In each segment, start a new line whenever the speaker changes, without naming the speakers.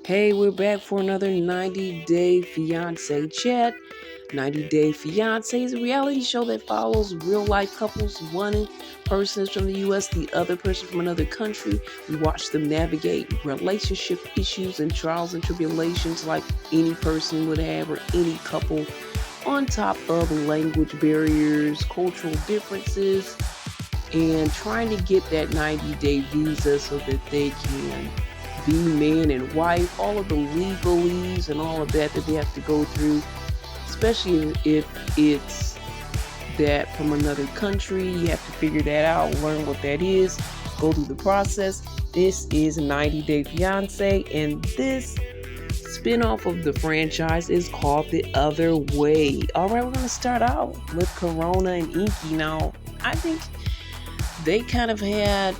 Hey, we're back for another 90 Day Fiance chat. 90 Day Fiance is a reality show that follows real life couples. One person is from the US, the other person from another country. We watch them navigate relationship issues and trials and tribulations like any person would have, or any couple, on top of language barriers, cultural differences, and trying to get that 90-day visa so that they can be man and wife, all of the legalese and all of that they have to go through, especially if it's that from another country. You have to figure that out, learn what that is, go through the process. This is 90 Day Fiance, and this spin-off of the franchise is called The Other Way. All right, we're going to start out with Corona and Inky. Now, I think they kind of had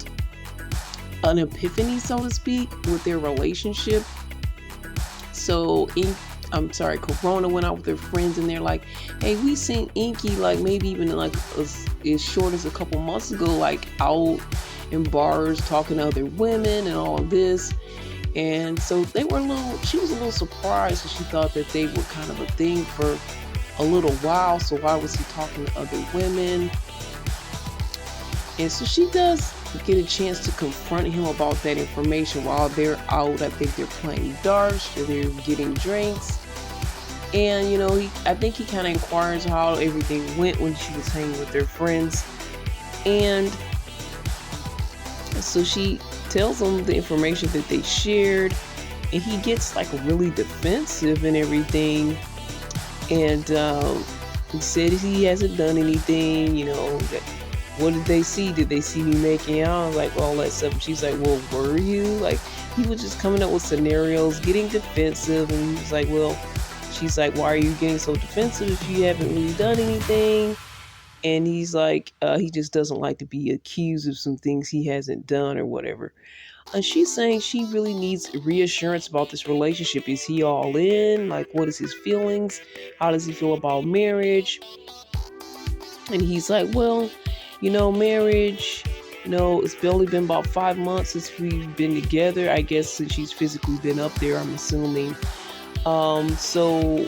an epiphany, so to speak, with their relationship. So, Corona went out with their friends, and they're like, "Hey, we seen Inky like maybe even like as short as a couple months ago, like out in bars talking to other women and all of this." And so she was a little surprised because she thought that they were kind of a thing for a little while. So why was he talking to other women? And so she does get a chance to confront him about that information while they're out. I think they're playing darts, they're getting drinks. And, I think he kind of inquires how everything went when she was hanging with their friends. And so she tells him the information that they shared. And he gets like really defensive and everything. And he said he hasn't done anything, what did they see? Did they see me making out? Like all that stuff. And she's like, well, were you? Like, he was just coming up with scenarios, getting defensive. And he was like, well, she's like, why are you getting so defensive if you haven't really done anything? And he's like, he just doesn't like to be accused of some things he hasn't done or whatever. And she's saying she really needs reassurance about this relationship. Is he all in? Like, what is his feelings? How does he feel about marriage? And he's like, well, marriage, it's only been about 5 months since we've been together. I guess since she's physically been up there, I'm assuming. So,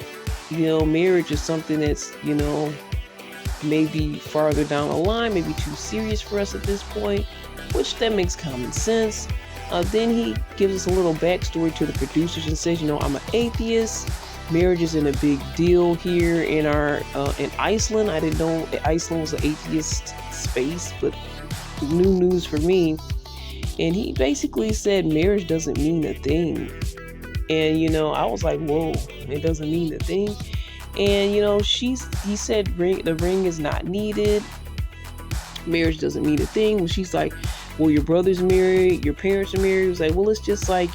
marriage is something that's, maybe farther down the line, maybe too serious for us at this point, which that makes common sense. Then he gives us a little backstory to the producers and says, I'm an atheist. Marriage isn't a big deal here in Iceland. I didn't know Iceland was an atheist space, but new news for me. And he basically said marriage doesn't mean a thing. And I was like, whoa, it doesn't mean a thing. And he said the ring is not needed. Marriage doesn't mean a thing. Well, she's like, well, your brother's married, your parents are married. It was like, well, it's just like,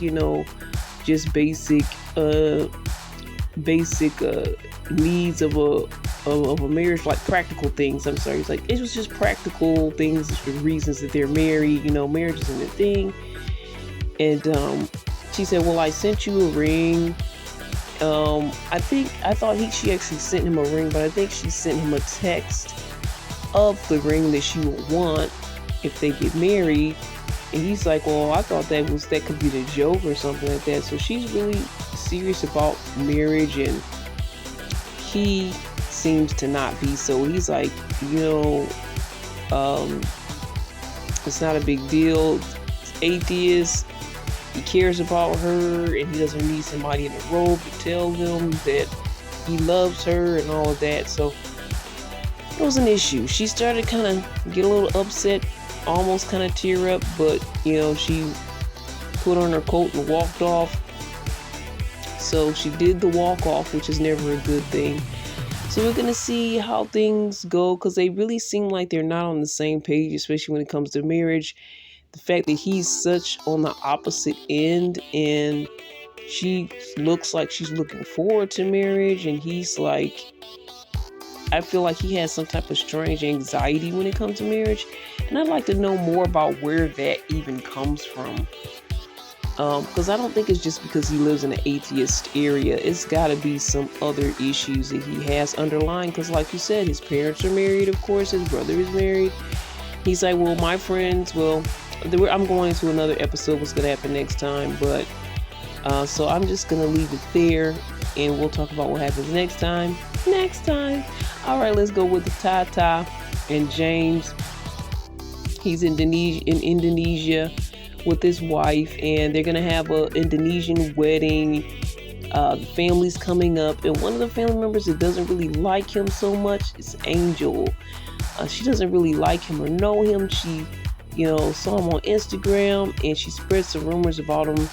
just basic needs of a marriage, like practical things. I'm sorry, it's like it was just practical things for reasons that they're married. Marriage isn't a thing. And she said, well, I sent you a ring. I thought she actually sent him a ring, but I think she sent him a text of the ring that she would want if they get married. And he's like, well, I thought that could be the joke or something like that. So she's really serious about marriage, and he seems to not be. So he's like, it's not a big deal. He's atheist. He cares about her, and he doesn't need somebody in a robe to tell them that he loves her and all of that. So it was an issue. She started kind of get a little upset, almost kind of tear up, but she put on her coat and walked off. So she did the walk off, which is never a good thing. So we're gonna see how things go, because they really seem like they're not on the same page, especially when it comes to marriage. The fact that he's such on the opposite end, and she looks like she's looking forward to marriage, and he's like, I feel like he has some type of strange anxiety when it comes to marriage. And I'd like to know more about where that even comes from. Because I don't think it's just because he lives in an atheist area. It's got to be some other issues that he has underlying. Because like you said, his parents are married, of course. His brother is married. He's like, well, my friends, I'm going into another episode, what's going to happen next time. But So I'm just gonna leave it there, and we'll talk about what happens next time. Next time. All right, let's go with the Tata and James. He's in Indonesia with his wife, and they're gonna have a Indonesian wedding. The family's coming up, and one of the family members that doesn't really like him so much is Angel. She doesn't really like him or know him. She, saw him on Instagram, and she spread some rumors about him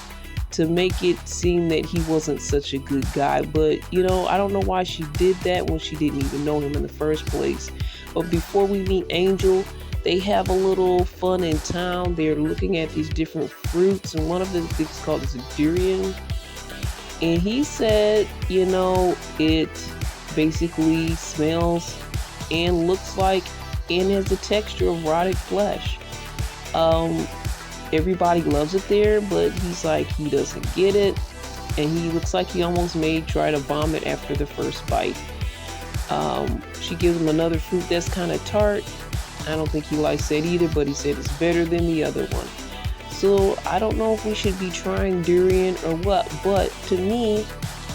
to make it seem that he wasn't such a good guy. But, I don't know why she did that when she didn't even know him in the first place. But before we meet Angel, they have a little fun in town. They're looking at these different fruits, and one of the things called is a durian. And he said, it basically smells and looks like and has the texture of rotted flesh. Everybody loves it there, but he's like, he doesn't get it. And he looks like he almost may try to vomit after the first bite. She gives him another fruit that's kind of tart. I don't think he likes that either, but he said it's better than the other one. So I don't know if we should be trying durian or what, but to me,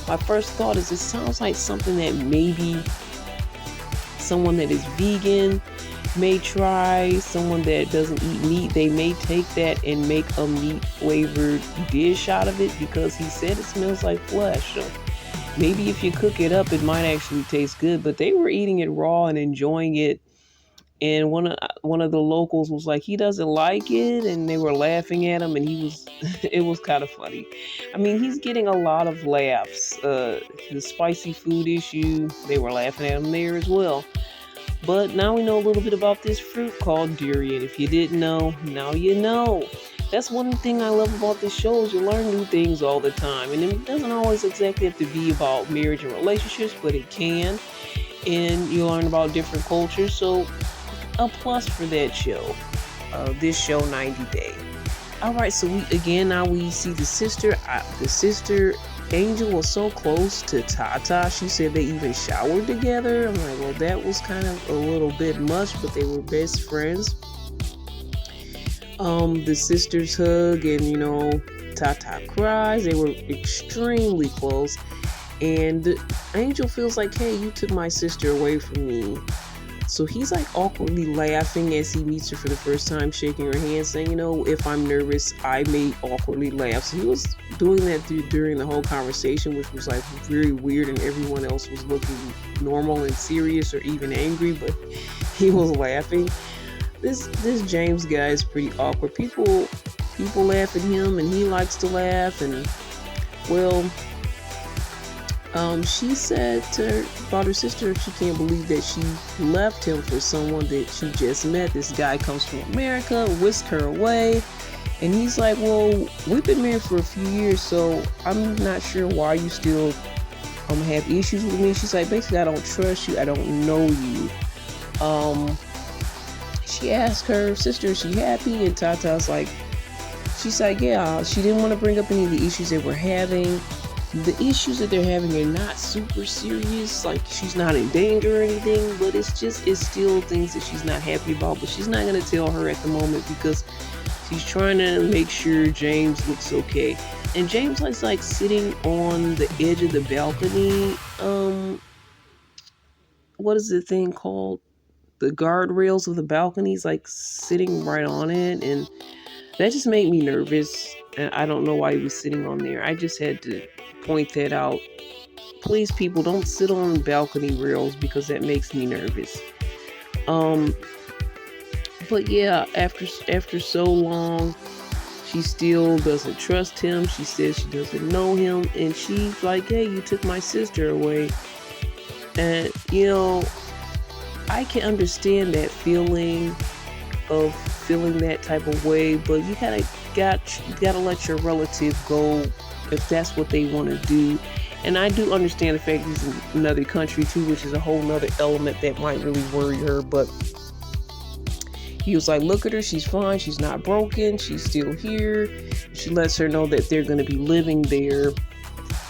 my first thought is it sounds like something that maybe someone that is vegan may try. Someone that doesn't eat meat, they may take that and make a meat flavored dish out of it, because he said it smells like flesh. So maybe if you cook it up, it might actually taste good. But they were eating it raw and enjoying it. And one of the locals was like, he doesn't like it, and they were laughing at him, and it was kind of funny. I mean, he's getting a lot of laughs. The spicy food issue, they were laughing at him there as well. But now we know a little bit about this fruit called durian. If you didn't know, now you know. That's one thing I love about this show, is you learn new things all the time. And it doesn't always exactly have to be about marriage and relationships, but it can. And you learn about different cultures. So a plus for that show, this show 90 Day. All right, so now we see the sister. Angel was so close to Tata. She said they even showered together. I'm like, well, that was kind of a little bit much, but they were best friends. The sisters hug, and Tata cries. They were extremely close, and Angel feels like, hey, you took my sister away from me. So he's like awkwardly laughing as he meets her for the first time, shaking her hand, saying, if I'm nervous, I may awkwardly laugh. So he was doing that during the whole conversation, which was like very weird, and everyone else was looking normal and serious or even angry, but he was laughing. This James guy is pretty awkward. People laugh at him, and he likes to laugh. And she said about her sister, she can't believe that she left him for someone that she just met. This guy comes from America, whisked her away. And he's like, well, we've been married for a few years, so I'm not sure why you still have issues with me. She's like, basically, I don't trust you. I don't know you. She asked her sister, is she happy? And Tata's like, she's like, yeah, she didn't want to bring up any of the issues they were having. The issues that they're having are not super serious, like she's not in danger or anything, but it's still things that she's not happy about. But she's not going to tell her at the moment, because she's trying to make sure James looks okay. And James is like sitting on the edge of the balcony. What is the thing called? The guardrails of the balcony. He's like sitting right on it, and that just made me nervous. And I don't know why he was sitting on there. I just had to point that out. Please, people, don't sit on balcony rails, because that makes me nervous. But yeah, after so long, she still doesn't trust him. She says she doesn't know him, and she's like, hey, you took my sister away. And I can understand that feeling of feeling that type of way, but you gotta let your relative go if that's what they want to do. And I do understand the fact he's in another country too, which is a whole nother element that might really worry her. But he was like, look at her, she's fine, she's not broken, she's still here. She lets her know that they're going to be living there.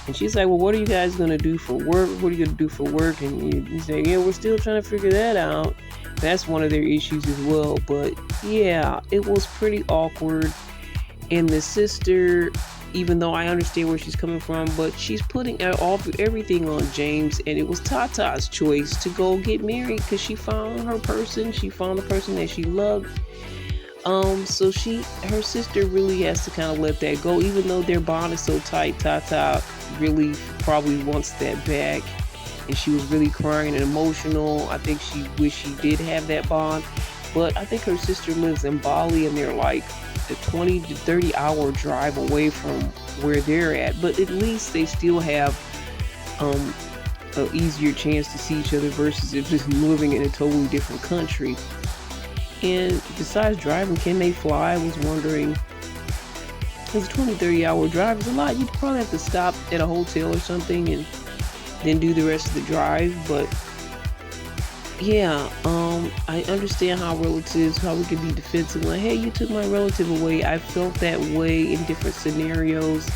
And she's like, well, what are you guys going to do for work? What are you going to do for work? And he's like, yeah, we're still trying to figure that out. That's one of their issues as well. But yeah, it was pretty awkward. And the sister even though I understand where she's coming from, but she's putting everything on James, and it was Tata's choice to go get married because she found her person. She found the person that she loved. So her sister really has to kind of let that go, even though their bond is so tight. Tata really probably wants that back, and she was really crying and emotional. I think she wished she did have that bond, but I think her sister lives in Bali, and they're like a 20 to 30 hour drive away from where they're at. But at least they still have an easier chance to see each other versus if just living in a totally different country. And besides driving, can they fly? I was wondering, because a 20, 30 hour drive is a lot. You'd probably have to stop at a hotel or something and then do the rest of the drive. But yeah, I understand how relatives, how we can be defensive. Like, hey, you took my relative away. I felt that way in different scenarios.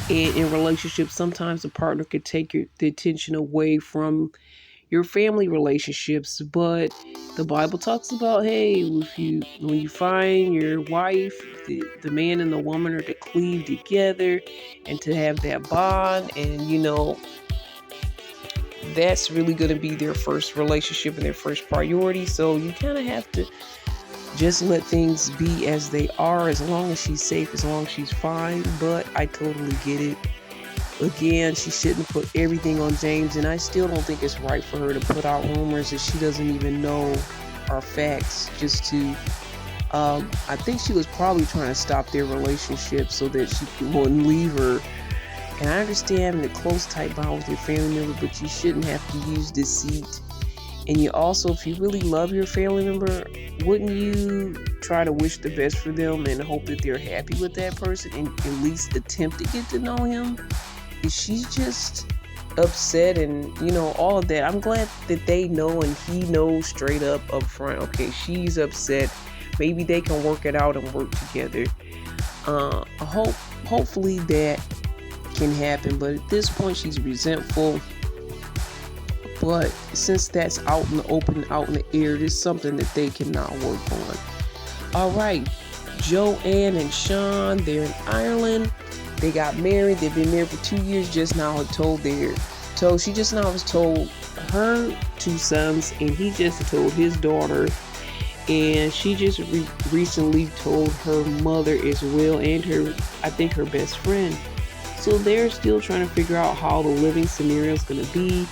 In relationships, sometimes a partner could take the attention away from your family relationships, but the Bible talks about, hey, when you find your wife, the man and the woman are to cleave together and to have that bond, and that's really going to be their first relationship and their first priority. So you kind of have to just let things be as they are, as long as she's safe, as long as she's fine. But I totally get it. Again, she shouldn't put everything on James, and I still don't think it's right for her to put out rumors that she doesn't even know are facts, just to I think she was probably trying to stop their relationship so that she wouldn't leave her. And I understand having a close, tight bond with your family member, but you shouldn't have to use deceit. And you also, if you really love your family member, wouldn't you try to wish the best for them and hope that they're happy with that person and at least attempt to get to know him? Is she just upset and all of that? I'm glad that they know and he knows straight up front, okay, she's upset. Maybe they can work it out and work together. Hopefully that can happen, but at this point she's resentful. But since that's out in the open, out in the air, it's something that they cannot work on. All right, Joanne and Sean, they're in Ireland. They got married. They've been married for 2 years. She just now was told her 2 sons, and he just told his daughter. And she just recently told her mother as well, and I think her best friend. So they're still trying to figure out how the living scenario is going to be.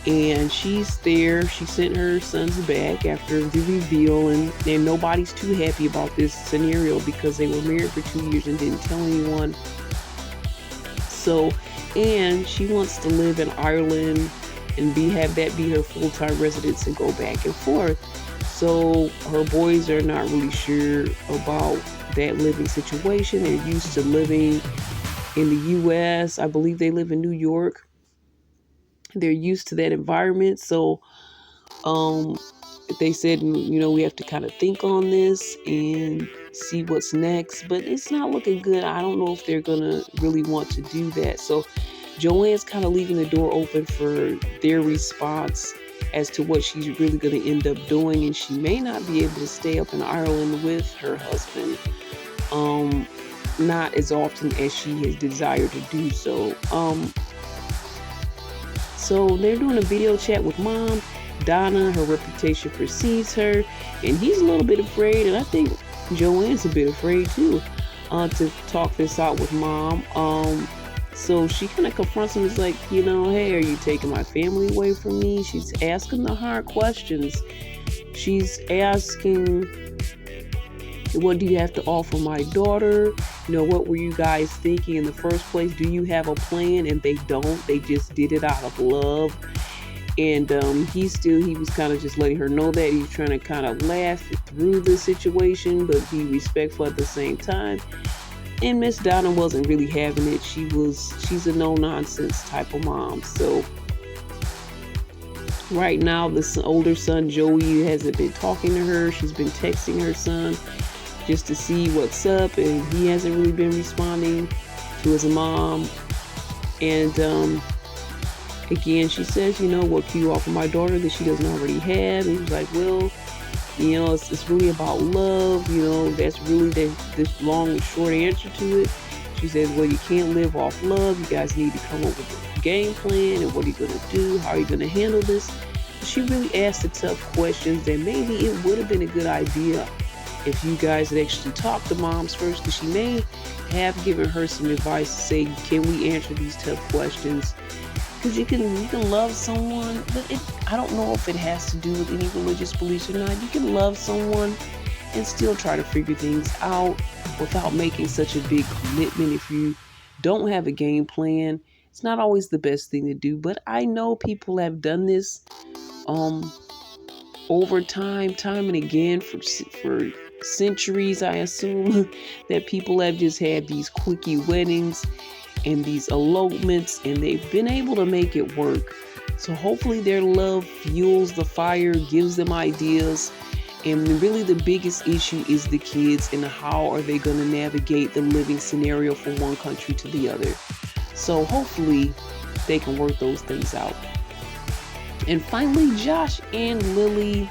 And she's there. She sent her sons back after the reveal, and nobody's too happy about this scenario because they were married for 2 years and didn't tell anyone. So, and she wants to live in Ireland and have that be her full-time residence and go back and forth. So her boys are not really sure about that living situation. They're used to living in the U.S. I believe they live in New York. They're used to that environment. So they said, we have to kind of think on this and see what's next. But it's not looking good. I don't know if they're going to really want to do that. So Joanne's kind of leaving the door open for their response as to what she's really going to end up doing. And she may not be able to stay up in Ireland with her husband. Not as often as she has desired to do so. So they're doing a video chat with mom. Donna, her reputation precedes her, and he's a little bit afraid, and I think Joanne's a bit afraid too, to talk this out with mom. So she kind of confronts him. It's like, hey, are you taking my family away from me? She's asking the hard questions. She's asking, what do you have to offer my daughter? What were you guys thinking in the first place? Do you have a plan? And they don't. They just did it out of love. And he was kind of just letting her know that. He's trying to kind of laugh through the situation, but be respectful at the same time. And Miss Donna wasn't really having it. She's a no-nonsense type of mom. So right now, the older son, Joey, hasn't been talking to her. She's been texting her son just to see what's up, and he hasn't really been responding to his mom. And again, she says, what can you offer my daughter that she doesn't already have? And he's like, well, It's really about love. That's really this long and short answer to it. She says, well, you can't live off love. You guys need to come up with a game plan, and what are you going to do? How are you going to handle this? She really asked the tough questions that maybe it would have been a good idea if you guys had actually talked to moms first, because she may have given her some advice to say, can we answer these tough questions? Because you can love someone, but I don't know if it has to do with any religious beliefs or not. You can love someone and still try to figure things out without making such a big commitment. If you don't have a game plan, it's not always the best thing to do. But I know people have done this over time and again for centuries. I assume that people have just had these quickie weddings and these elopements, and they've been able to make it work. So hopefully their love fuels the fire, gives them ideas. And really the biggest issue is the kids, and how are they going to navigate the living scenario from one country to the other. So hopefully they can work those things out. And finally, Josh and Lily.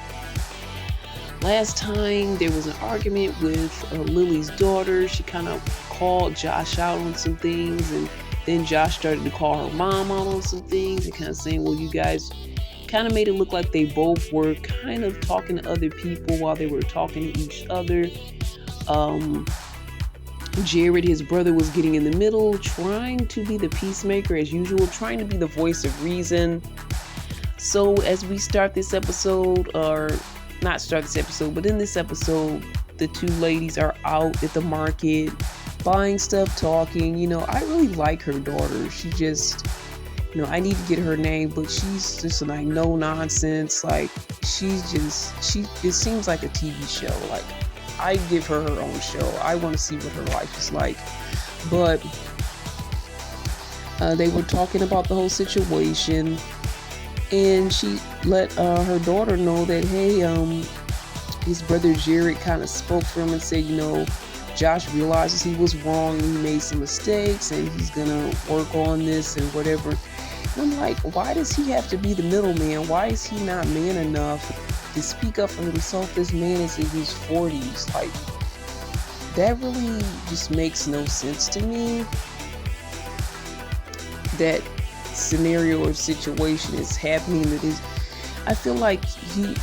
Last time there was an argument with Lily's daughter. She kind of called Josh out on some things, and then Josh started to call her mom out on some things, and kind of saying, well, you guys kind of made it look like they both were kind of talking to other people while they were talking to each other. Jared, his brother, was getting in the middle, trying to be the peacemaker as usual, trying to be the voice of reason. So as we start this episode, or not start this episode, but in this episode, the two ladies are out at the market buying stuff, talking. I really like her daughter. She just, I need to get her name, but she's just like no nonsense. Like it seems like a TV show. Like I give her her own show. I want to see what her life is like. But they were talking about the whole situation, and she let her daughter know that, hey, his brother Jared kind of spoke for him and said, Josh realizes he was wrong and he made some mistakes, and he's gonna work on this and whatever. And I'm like, why does he have to be the middleman? Why is he not man enough to speak up for himself? This man is in his 40s. Like, that really just makes no sense to me. That scenario or situation is happening. I feel like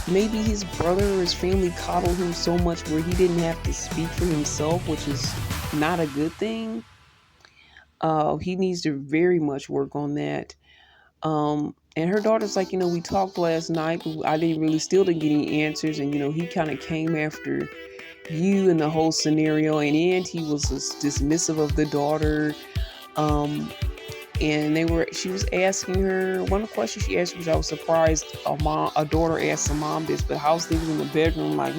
maybe his brother or his family coddled him so much where he didn't have to speak for himself, which is not a good thing. He needs to very much work on that. And her daughter's like, we talked last night, but I still didn't get any answers. And, he kind of came after you and the whole scenario. And he was dismissive of the daughter. And she was asking her, one of the questions she asked, which I was surprised a daughter asked her mom this, but how's things in the bedroom? Like,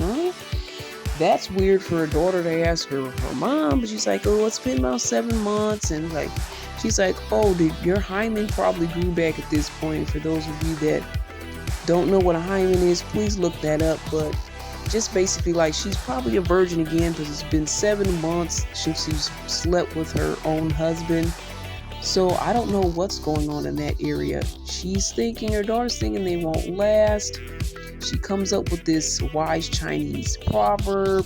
that's weird for a daughter to ask her mom. But she's like, oh, it's been about 7 months. And like, she's like, oh, your hymen probably grew back at this point. For those of you that don't know what a hymen is, please look that up. But just basically like, she's probably a virgin again, because it's been 7 months since she's slept with her own husband. So I don't know what's going on in that area. Her daughter's thinking they won't last. She comes up with this wise Chinese proverb,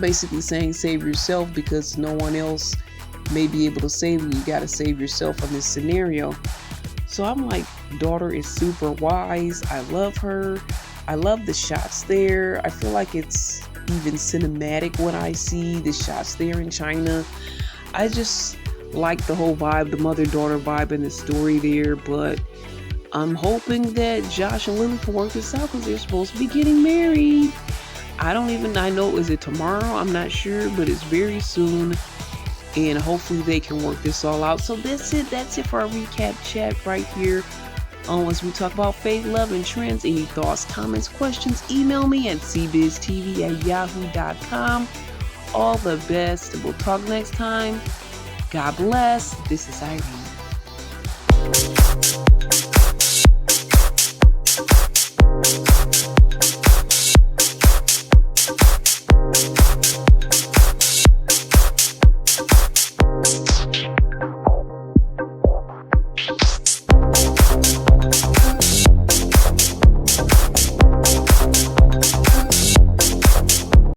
basically saying save yourself because no one else may be able to save you. You got to save yourself in this scenario. So I'm like, daughter is super wise. I love her. I love the shots there. I feel like it's even cinematic when I see the shots there in China. I just like the whole vibe, the mother-daughter vibe in the story there. But I'm hoping that Josh and Lily can work this out, because they're supposed to be getting married. I know, is it tomorrow? I'm not sure, but it's very soon. And hopefully they can work this all out. So that's it for our recap chat right here. As we talk about faith, love, and trends. Any thoughts, comments, questions, email me at cbiztv@yahoo.com. All the best. We'll talk next time. God bless. This is Irene.